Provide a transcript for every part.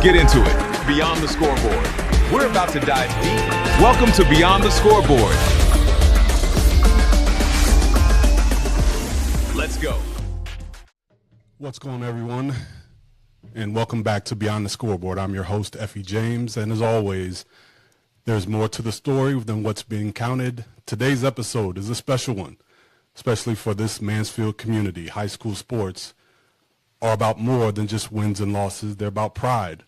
get into it. Beyond the Scoreboard. We're about to dive deep. Welcome to Beyond the Scoreboard. Let's go. What's going on, everyone? And welcome back to Beyond the Scoreboard. I'm your host, Effie James, and as always, there's more to the story than what's being counted. Today's episode is a special one, especially for this Mansfield community. High school sports are about more than just wins and losses. They're about pride,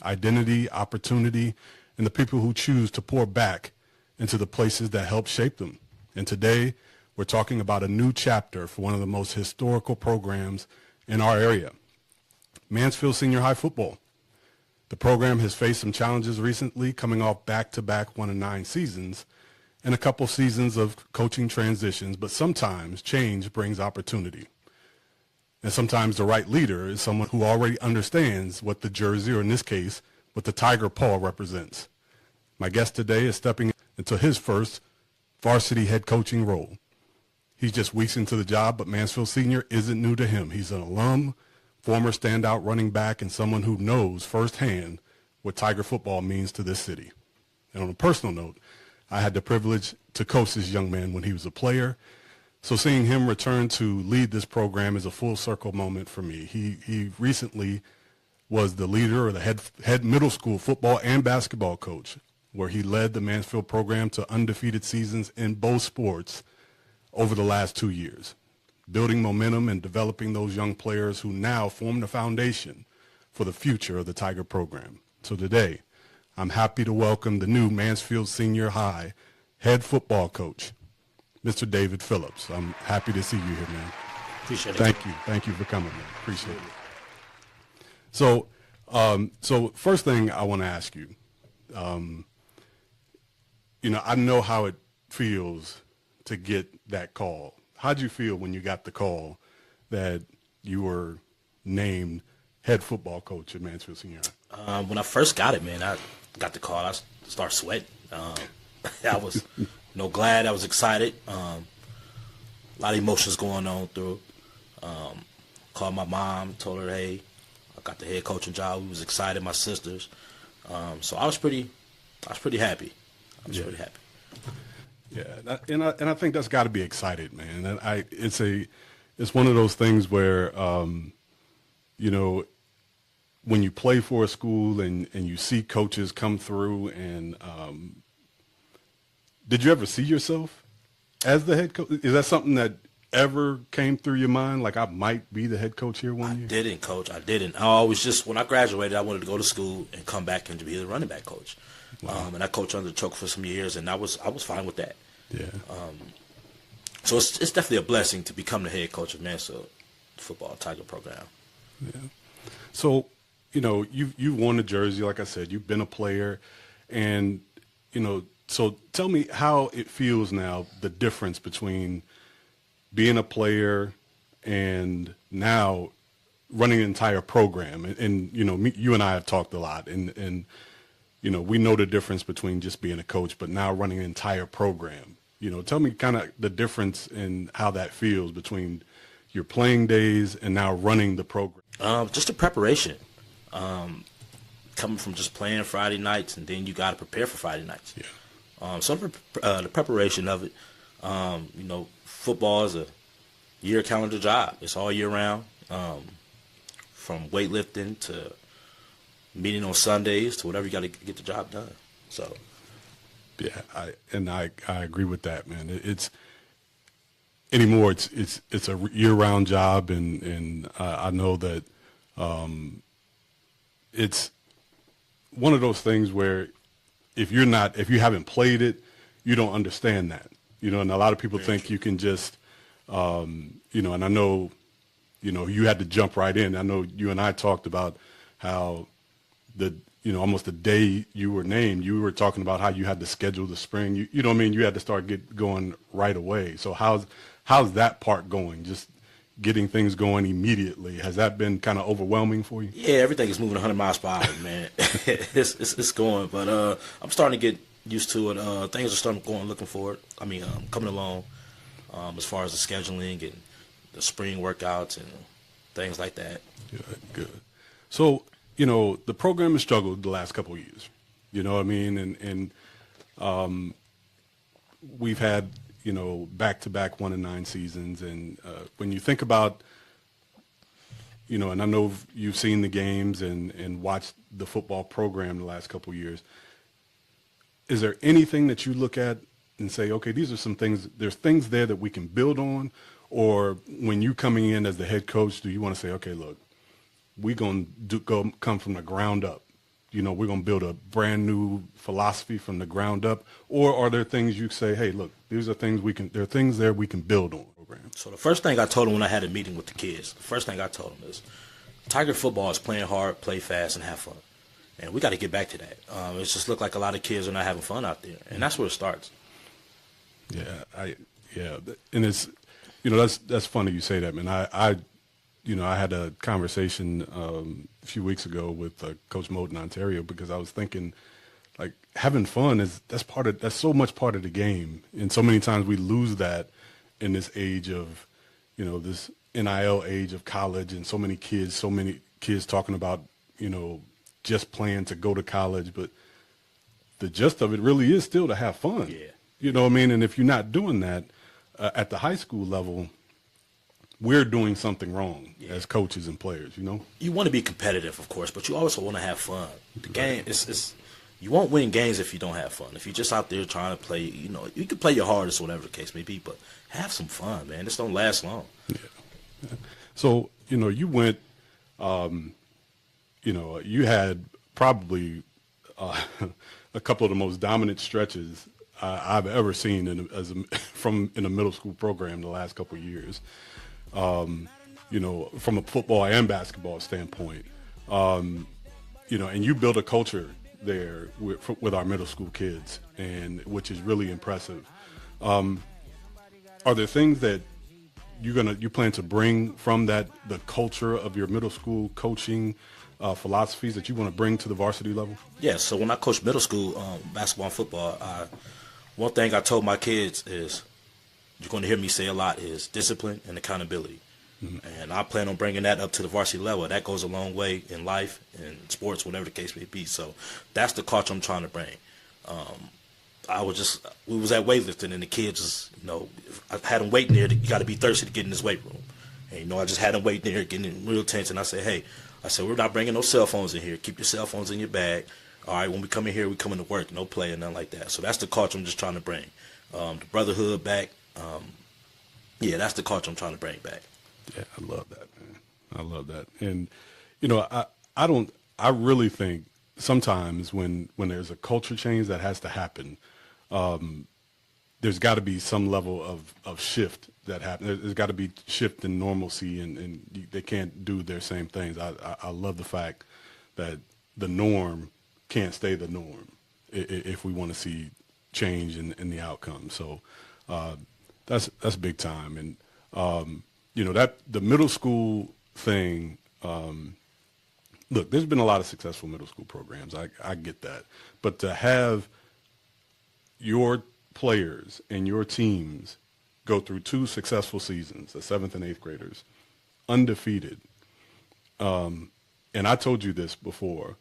identity, opportunity, and the people who choose to pour back into the places that help shape them. And today, we're talking about a new chapter for one of the most historical programs in our area, Mansfield Senior High Football. The program has faced some challenges recently, coming off back-to-back 1-9 seasons and a couple seasons of coaching transitions, but sometimes change brings opportunity. And sometimes the right leader is someone who already understands what the jersey, or in this case, what the Tyger paw represents. My guest today is stepping into his first varsity head coaching role. He's just weeks into the job, but Mansfield Senior isn't new to him. He's an alum, former standout running back, and someone who knows firsthand what Tyger football means to this city. And on a personal note, I had the privilege to coach this young man when he was a player. So seeing him return to lead this program is a full circle moment for me. He recently was the leader or the head middle school football and basketball coach, where he led the Mansfield program to undefeated seasons in both sports over the last 2 years, building momentum and developing those young players who now form the foundation for the future of the Tyger program. So today, I'm happy to welcome the new Mansfield Senior High head football coach, Mr. David Phillips. I'm happy to see you here, man. Appreciate it. Thank you. Thank you for coming, man. Appreciate it. So first thing I want to ask you, I know how it feels to get that call. How'd you feel when you got the call that you were named head football coach at Mansfield Senior High? When I first got it, man, I got the call. I started sweating. I was, glad. I was excited. A lot of emotions going on through. Called my mom, told her, hey, I got the head coaching job. We was excited, my sisters. So I was pretty happy. I was pretty happy. Yeah, and I think that's got to be excited, man. And it's one of those things where, when you play for a school and you see coaches come through, and did you ever see yourself as the head coach? Is that something that ever came through your mind, like I might be the head coach here one year? I didn't, Coach. I didn't. I always when I graduated, I wanted to go to school and come back and be the running back coach. Wow. And I coached under the choke for some years, and I was fine with that. Yeah. So it's definitely a blessing to become the head coach of Mansfield football Tyger program. Yeah. So, you've worn a jersey, like I said, you've been a player, and, so tell me how it feels now, the difference between being a player and now running an entire program. And you and I have talked a lot, and we know the difference between just being a coach, but now running an entire program. Tell me kind of the difference in how that feels between your playing days and now running the program. Just the preparation. Coming from just playing Friday nights, and then you got to prepare for Friday nights. Yeah. So the preparation of it, football is a year calendar job. It's all year round, from weightlifting to meeting on Sundays to whatever you got to get the job done. So, yeah, I agree with that, man. It's anymore. It's a year-round job, and I know that it's one of those things where if you haven't played it, you don't understand that. And a lot of people think you can just, and I know, you had to jump right in. I know you and I talked about how almost the day you were named, you were talking about how you had to schedule the spring. You know what I mean? You had to start going right away. So how's that part going? Just getting things going immediately. Has that been kind of overwhelming for you? Yeah, everything is moving 100 miles per hour, man. it's going, but I'm starting to get used to it. Things are starting looking forward. Coming along as far as the scheduling and the spring workouts and things like that. Good. So you know, the program has struggled the last couple of years. You know what I mean? And we've had, you know, back-to-back 1-9 seasons. And when you think about, you know, and I know you've seen the games and watched the football program the last couple of years, is there anything that you look at and say, okay, these are some things, there's things there that we can build on? Or when you coming in as the head coach, do you want to say, okay, look, we're going to come from the ground up? You know, we're going to build a brand new philosophy from the ground up? Or are there things you say, hey, look, these are things there are things there we can build on? So the first thing I told them when I had a meeting with the kids, the first thing I told them is, Tyger football is playing hard, play fast, and have fun. And we got to get back to that. It just look like a lot of kids are not having fun out there, and that's where it starts. Yeah, and it's, you know, that's funny you say that, man. I you know, I had a conversation a few weeks ago with Coach Moten in Ontario, because I was thinking, like, having fun that's so much part of the game, and so many times we lose that in this age of, you know, this NIL age of college, and so many kids talking about, you know, just playing to go to college, but the gist of it really is still to have fun. Yeah. You know what I mean? And if you're not doing that at the high school level, we're doing something wrong as coaches and players, you know? You want to be competitive, of course, but you also want to have fun. The game is you won't win games if you don't have fun. If you're just out there trying to play, you know, you can play your hardest, whatever the case may be, but have some fun, man. This don't last long. Yeah. So, you know, you went, you know, you had probably a couple of the most dominant stretches I've ever seen in a middle school program the last couple of years. You know, from a football and basketball standpoint, you know, and you built a culture there with our middle school kids, and which is really impressive. Are there things that you plan to bring from the culture of your middle school coaching philosophies that you want to bring to the varsity level? Yeah, so when I coached middle school basketball and football, one thing I told my kids is, you're going to hear me say a lot, is discipline and accountability. Mm-hmm. And I plan on bringing that up to the varsity level. That goes a long way in life, in sports, whatever the case may be. So that's the culture I'm trying to bring. We was at weightlifting, and the kids was, you know, I had them waiting there. You got to be thirsty to get in this weight room. And, you know, I just had them waiting there, getting real tense. And I said, hey, we're not bringing no cell phones in here. Keep your cell phones in your bag. All right, when we come in here, we come in to work, no play and nothing like that. So that's the culture I'm just trying to bring. The brotherhood back. That's the culture I'm trying to bring back. Yeah, I love that, man. I love that. And, you know, I really think sometimes when there's a culture change that has to happen, there's got to be some level of shift that happens. There's got to be shift in normalcy, and they can't do their same things. I love the fact that the norm can't stay the norm if we want to see change in the outcome. So that's big time. And you know, that the middle school thing, look, there's been a lot of successful middle school programs. I get that. But to have your players and your teams go through 2 successful seasons, the 7th and 8th graders, undefeated, and I told you this before,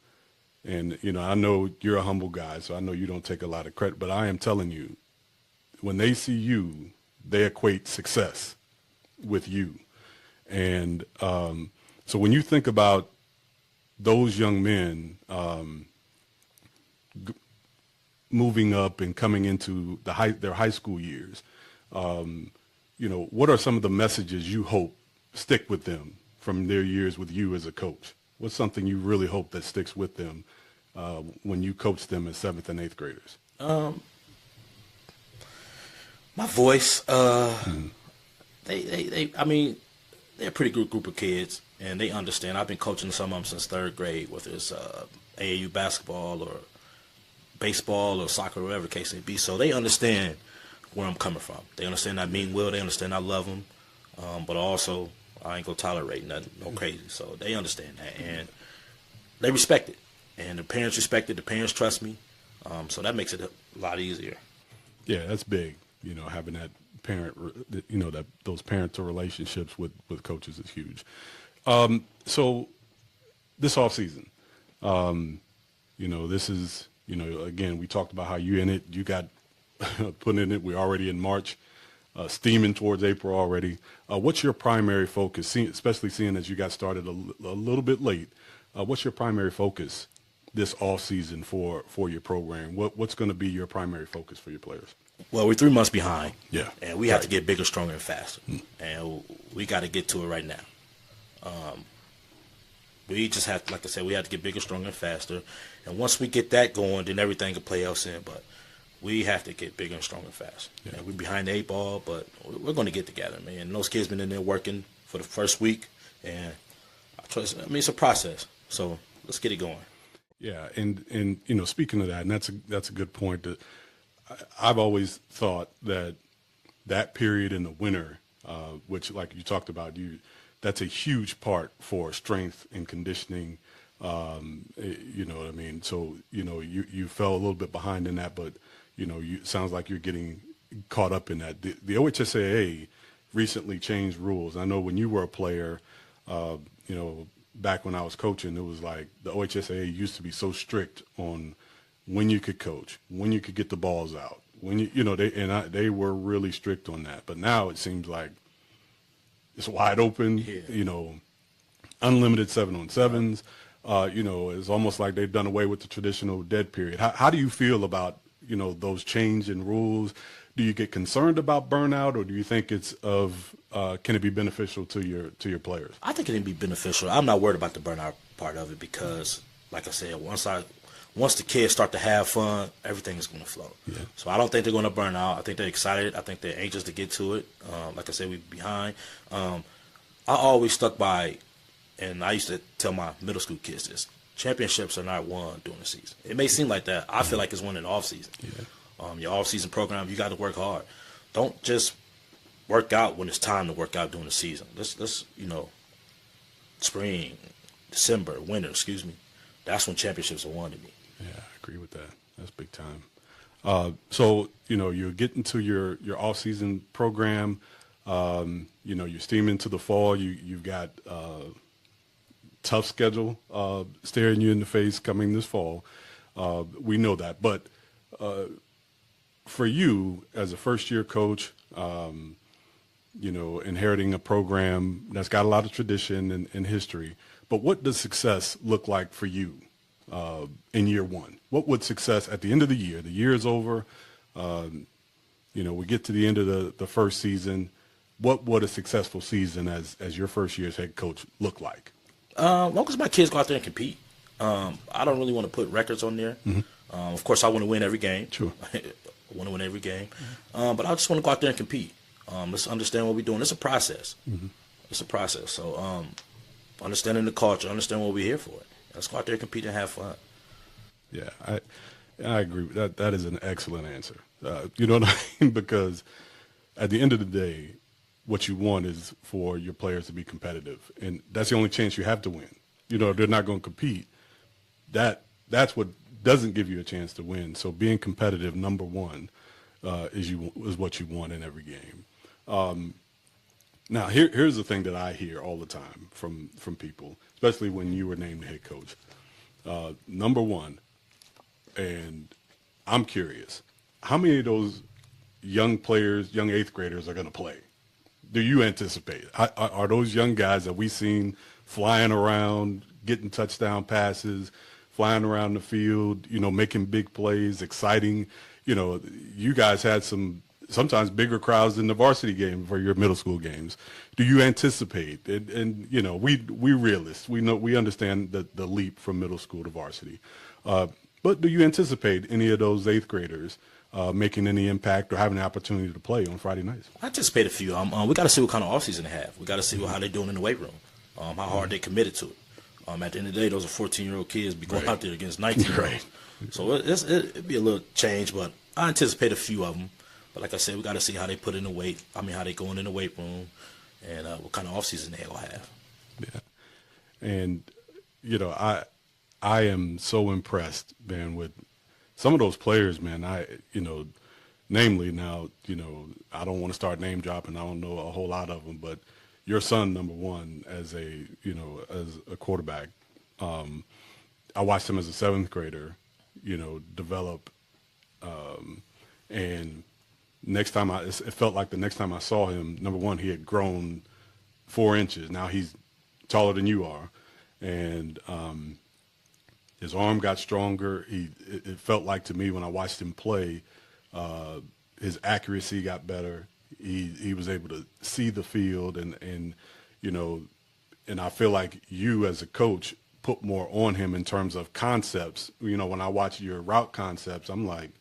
and, you know, I know you're a humble guy, so I know you don't take a lot of credit, but I am telling you, when they see you, they equate success with you. And so when you think about those young men moving up and coming into their high school years, you know, what are some of the messages you hope stick with them from their years with you as a coach? What's something you really hope that sticks with them when you coach them as 7th and 8th graders? My voice. I mean, they're a pretty good group of kids, and they understand. I've been coaching some of them since 3rd grade, whether it's AAU basketball or baseball or soccer, or whatever the case may be. So they understand where I'm coming from. They understand I mean well. They understand I love them, but also I ain't gonna tolerate nothing, no crazy. So they understand that, and they respect it. And the parents respect it. The parents trust me, so that makes it a lot easier. Yeah, that's big. You know, having that parent, you know, that those parental relationships with coaches is huge. So this offseason, This is, again, we talked about how you in it. You got put in it. We're already in March, steaming towards April already. What's your primary focus, especially seeing as you got started a little bit late? What's your primary focus this off season for your program? What's going to be your primary focus for your players? Well, we're 3 months behind. Yeah. And we have to get bigger, stronger, and faster. And we got to get to it right now. We just have to, like I said, we have to get bigger, stronger, and faster. And once we get that going, then everything can play else in. But we have to get bigger and stronger and faster. Yeah. And we're behind the 8 ball, but we're going to get together, man. And those kids been in there working for the first week. And it's a process. So let's get it going. Yeah, and speaking of that, and that's a good point. I've always thought that period in the winter, which like you talked about, that's a huge part for strength and conditioning. You know what I mean? So you fell a little bit behind in that, but sounds like you're getting caught up in that. The OHSAA recently changed rules. I know when you were a player, back when I was coaching, it was like the OHSAA used to be so strict on when you could coach, when you could get the balls out, when they were really strict on that. But now it seems like it's wide open, unlimited 7-on-7s. It's almost like they've done away with the traditional dead period. How do you feel about, those change in rules? Do you get concerned about burnout, or do you think can it be beneficial to your players? I think it can be beneficial. I'm not worried about the burnout part of it because, like I said, once the kids start to have fun, everything is going to flow. Yeah. So I don't think they're going to burn out. I think they're excited. I think they're anxious to get to it. Like I said, we're behind. I always stuck by, and I used to tell my middle school kids this: championships are not won during the season. It may seem like that. I feel like it's won in the off season. Yeah. Your off season program, you got to work hard. Don't just work out when it's time to work out during the season. Let's spring, December, winter. That's when championships are won to me. Yeah, I agree with that. That's big time. So, you're getting to your off-season program. You're steaming to the fall. You've got tough schedule staring you in the face coming this fall. We know that. But for you as a first-year coach, inheriting a program that's got a lot of tradition and history, but what does success look like for you in year one? What would success at the end of the year? The year is over. We get to the end of the first season. What would a successful season as your first year's head coach look like? Long as my kids go out there and compete. I don't really want to put records on there. Mm-hmm. Of course, I want to win every game. Sure. I want to win every game. But I just want to go out there and compete. Let's understand what we're doing. It's a process. Mm-hmm. It's a process. So understanding the culture, understand what we're here for. Let's go out there, compete, and have fun. Yeah, I agree. That is an excellent answer. You know what I mean? Because at the end of the day, what you want is for your players to be competitive, and that's the only chance you have to win. They're not going to compete. That's what doesn't give you a chance to win. So being competitive, number one, is what you want in every game. Now, here's the thing that I hear all the time from people, especially when you were named the head coach. Number one, and I'm curious, how many of those young players, young eighth graders, are going to play? Do you anticipate? Are those young guys that we've seen flying around, getting touchdown passes, flying around the field, making big plays, exciting? You guys had sometimes bigger crowds than the varsity game for your middle school games. Do you anticipate? And we realists. We understand the leap from middle school to varsity. But do you anticipate any of those eighth graders making any impact or having an opportunity to play on Friday nights? I anticipate a few. We got to see what kind of offseason they have. We got to see how they're doing in the weight room, how hard they committed to it. At the end of the day, those are 14-year-old kids be going out there against 19-year-olds. Right. So it'd be a little change, but I anticipate a few of them. But like I said, we got to see how they put in the weight. How they going in the weight room, and what kind of offseason they will have. Yeah, and I am so impressed, man, with some of those players, man. Namely now, I don't want to start name dropping. I don't know a whole lot of them, but your son, number one, as a quarterback, I watched him as a 7th grader, develop, and next time it felt like the next time I saw him, number one, he had grown 4 inches. Now he's taller than you are, and his arm got stronger. It felt like to me when I watched him play, his accuracy got better. He was able to see the field, and I feel like you as a coach put more on him in terms of concepts. When I watch your route concepts, I'm like,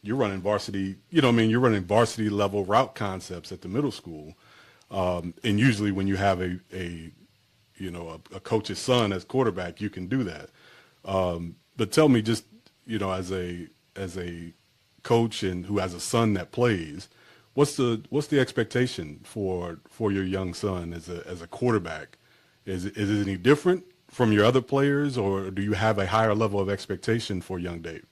you're running varsity, you're running varsity level route concepts at the middle school. And usually when you have a coach's son as quarterback, you can do that. But tell me, just, as a coach and who has a son that plays, what's the expectation for your young son as a quarterback? Is it any different from your other players, or do you have a higher level of expectation for young Dave?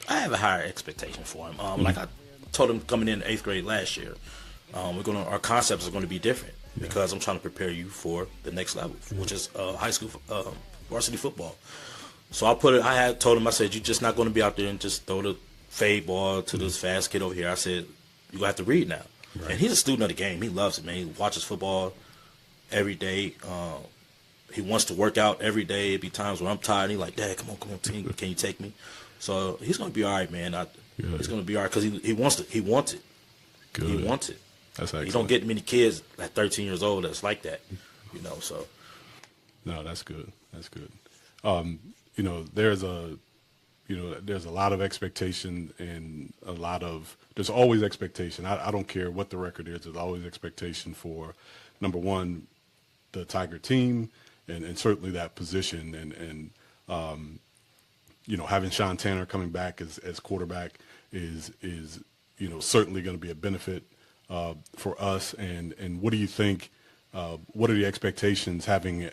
I have a higher expectation for him. Like I told him coming in 8th grade last year, our concepts are going to be different because I'm trying to prepare you for the next level, which is high school varsity football. So I had told him, I said, you're just not going to be out there and just throw the fade ball to this fast kid over here. I said, you're going to have to read now. Right. And he's a student of the game. He loves it, man. He watches football every day. He wants to work out every day. It'd be times when I'm tired, and he's like, Dad, come on, team, can you take me? So he's going to be all right, man. He's going to be all right because he wants it. He wants it. Good. He wants it. That's excellent. You don't get many kids at 13 years old that's like that, so. No, that's good. That's good. There's a lot of expectation and there's always expectation. I don't care what the record is. There's always expectation for, number one, the Tiger team and certainly that position. And having Sean Tanner coming back as quarterback is certainly going to be a benefit for us. And what do you think, what are the expectations having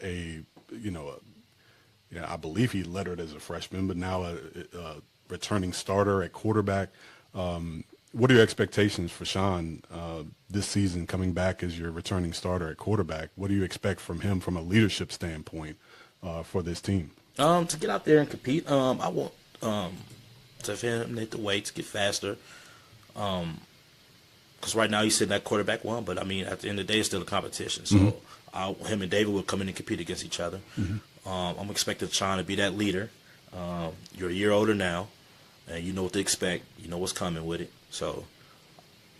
I believe he lettered as a freshman, but now a returning starter at quarterback. What are your expectations for Sean this season coming back as your returning starter at quarterback? What do you expect from him from a leadership standpoint for this team? To get out there and compete, I want to him to hit the weights, get faster. Because right now he's sitting at quarterback 1, but at the end of the day, it's still a competition. So him and David will come in and compete against each other. Mm-hmm. I'm expecting Sean to be that leader. You're a year older now, and you know what to expect. You know what's coming with it. So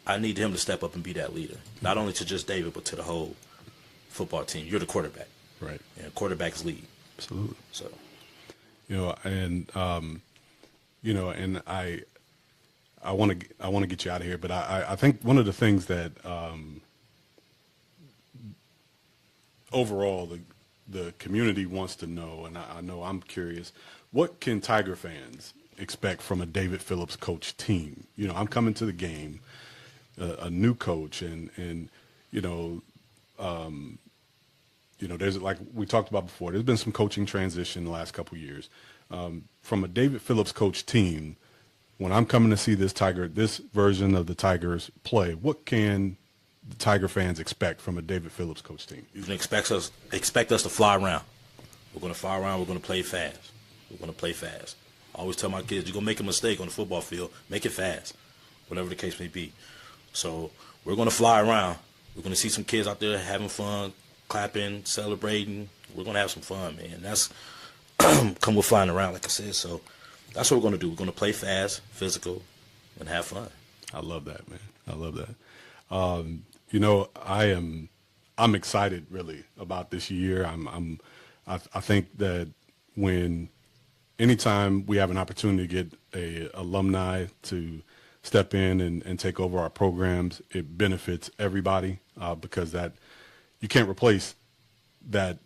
I need him to step up and be that leader, not only to just David, but to the whole football team. You're the quarterback. Right. And quarterbacks lead. Absolutely. So. And I want to get you out of here, but I think one of the things that overall the community wants to know, and I know I'm curious, what can Tiger fans expect from a David Phillips coach team? I'm coming to the game, a new coach, and there's, like we talked about before, there's been some coaching transition in the last couple of years. From a David Phillips coach team, when I'm coming to see this version of the Tigers play, what can the Tiger fans expect from a David Phillips coach team? You can expect us to fly around. We're going to fly around. We're going to play fast. We're going to play fast. I always tell my kids, you're going to make a mistake on the football field, make it fast, whatever the case may be. So we're going to fly around. We're going to see some kids out there having fun, clapping, celebrating. We're going to have some fun, man. That's come with flying around, like I said. So that's what we're going to do. We're going to play fast, physical, and have fun. I love that, man. I love that. I'm excited really about this year. I think that anytime we have an opportunity to get a alumni to step in and take over our programs, it benefits everybody because that you can't replace that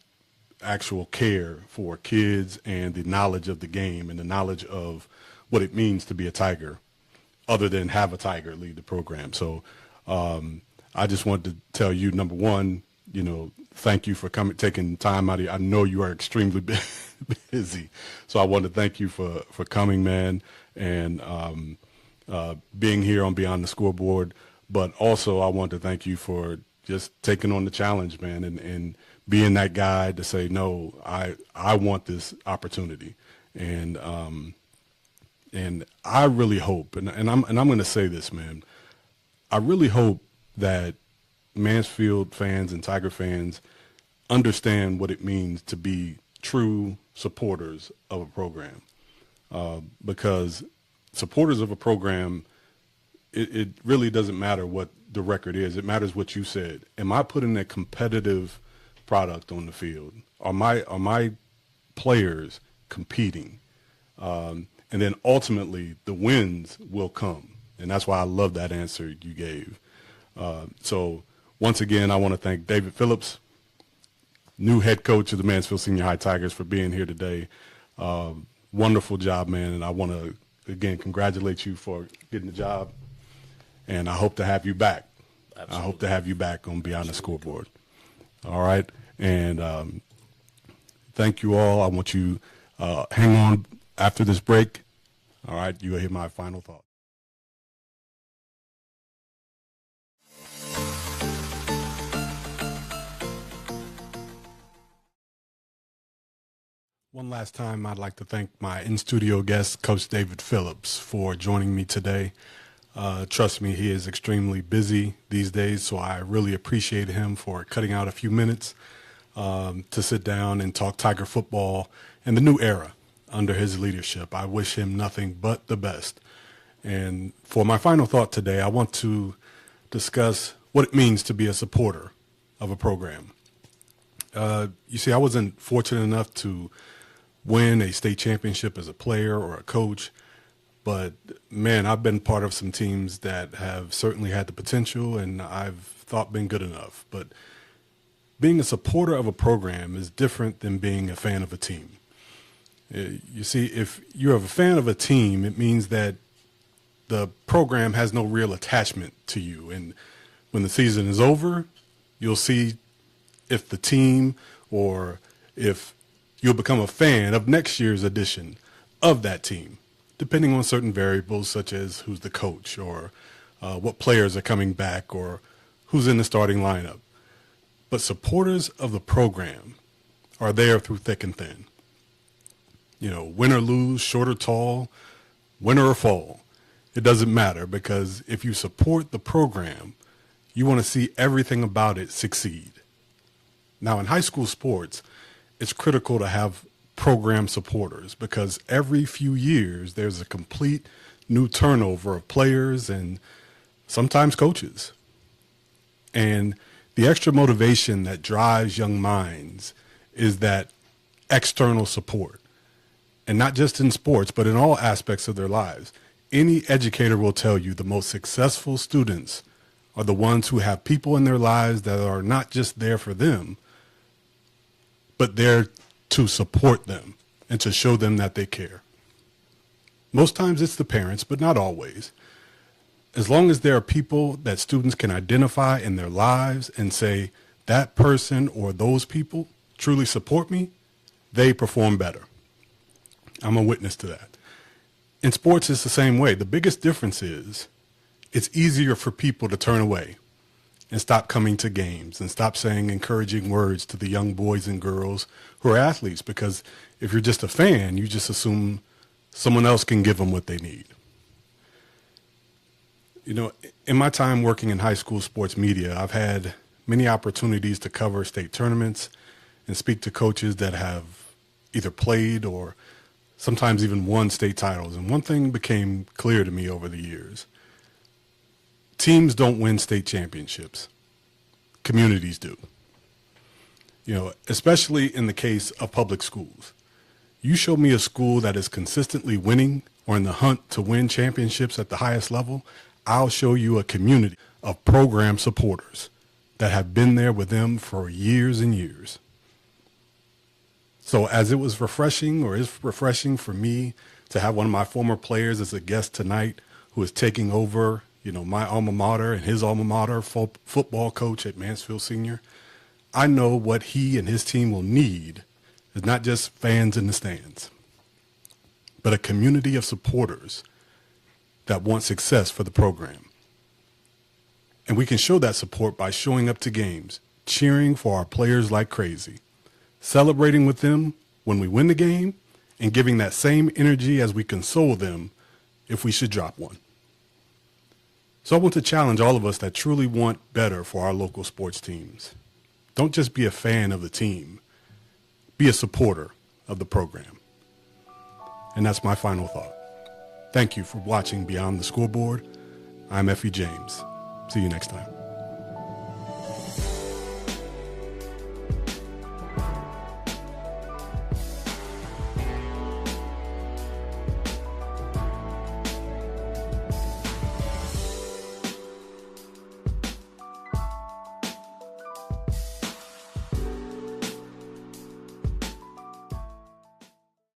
actual care for kids and the knowledge of the game and the knowledge of what it means to be a Tiger other than have a Tiger lead the program. So I just wanted to tell you, number one, thank you for taking time out of I know you are extremely busy. So I want to thank you for coming, man, and being here on Beyond the Scoreboard. But also I want to thank you for just taking on the challenge, man, and being that guy to say, no, I want this opportunity. And I really hope, and I'm going to say this, man, I really hope that Mansfield fans and Tiger fans understand what it means to be true supporters of a program. Because supporters of a program, it really doesn't matter what the record is. It matters what you said. Am I putting a competitive product on the field? Are my players competing? And then ultimately the wins will come. And that's why I love that answer you gave. So once again, I want to thank David Phillips, new head coach of the Mansfield Senior High Tigers, for being here today. Wonderful job, man. And I want to, again, congratulate you for getting the job. And I hope to have you back. Absolutely. I hope to have you back on Beyond the Scoreboard. All right. And thank you all. I want you hang on after this break. All right. You'll hear my final thought. One last time, I'd like to thank my in-studio guest, Coach David Phillips, for joining me today. Trust me, he is extremely busy these days, so I really appreciate him for cutting out a few minutes to sit down and talk Tyger football and the new era under his leadership. I wish him nothing but the best. And for my final thought today, I want to discuss what it means to be a supporter of a program. You see, I wasn't fortunate enough to win a state championship as a player or a coach, but man, I've been part of some teams that have certainly had the potential and I've thought been good enough. But being a supporter of a program is different than being a fan of a team. You see, if you're a fan of a team, it means that the program has no real attachment to you. And when the season is over, you'll see if the team or if you'll become a fan of next year's edition of that team, depending on certain variables such as who's the coach or what players are coming back or who's in the starting lineup. But supporters of the program are there through thick and thin. You know, win or lose, short or tall, winter or fall. It doesn't matter, because if you support the program, you want to see everything about it succeed. Now, in high school sports, it's critical to have program supporters, because every few years there's a complete new turnover of players and sometimes coaches. And the extra motivation that drives young minds is that external support. And not just in sports, but in all aspects of their lives. Any educator will tell you the most successful students are the ones who have people in their lives that are not just there for them, but there to support them and to show them that they care. Most times it's the parents, but not always. As long as there are people that students can identify in their lives and say, that person or those people truly support me, they perform better. I'm a witness to that. In sports, it's the same way. The biggest difference is it's easier for people to turn away and stop coming to games and stop saying encouraging words to the young boys and girls who are athletes, because if you're just a fan, you just assume someone else can give them what they need. You know, in my time working in high school sports media, I've had many opportunities to cover state tournaments and speak to coaches that have either played or sometimes even won state titles. And one thing became clear to me over the years. Teams don't win state championships. Communities do. You know, especially in the case of public schools. You show me a school that is consistently winning or in the hunt to win championships at the highest level, I'll show you a community of program supporters that have been there with them for years and years. So as it was refreshing, or is refreshing for me to have one of my former players as a guest tonight who is taking over, you know, my alma mater and his alma mater, football coach at Mansfield Senior, I know what he and his team will need is not just fans in the stands, but a community of supporters that want success for the program. And we can show that support by showing up to games cheering for our players like crazy, celebrating with them when we win the game, and giving that same energy as we console them if we should drop one. So I want to challenge all of us that truly want better for our local sports teams. Don't just be a fan of the team. Be a supporter of the program. And that's my final thought. Thank you for watching Beyond the Scoreboard. I'm Effie James. See you next time.